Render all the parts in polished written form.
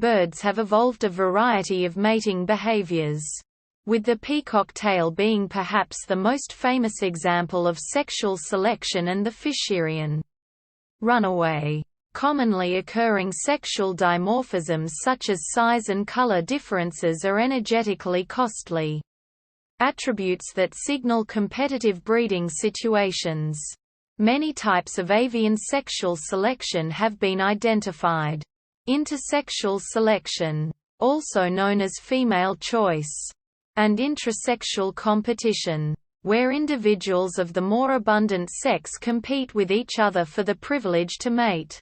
Birds have evolved a variety of mating behaviors, with the peacock tail being perhaps the most famous example of sexual selection, and the fisherian runaway. Commonly occurring sexual dimorphisms such as size and color differences are energetically costly attributes that signal competitive breeding situations. Many types of avian sexual selection have been identified. Intersexual selection, also known as female choice, and intrasexual competition, where individuals of the more abundant sex compete with each other for the privilege to mate.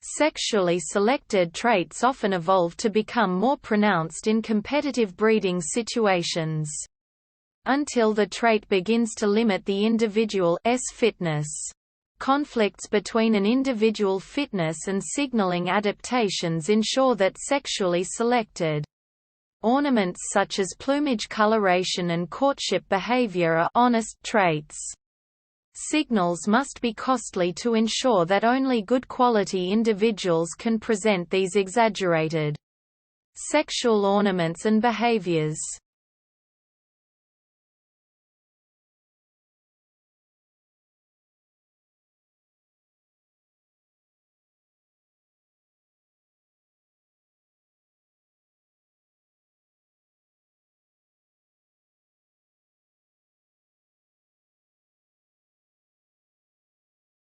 Sexually selected traits often evolve to become more pronounced in competitive breeding situations, until the trait begins to limit the individual's fitness. Conflicts between an individual fitness and signaling adaptations ensure that sexually selected ornaments such as plumage coloration and courtship behavior are honest traits. Signals must be costly to ensure that only good quality individuals can present these exaggerated sexual ornaments and behaviors.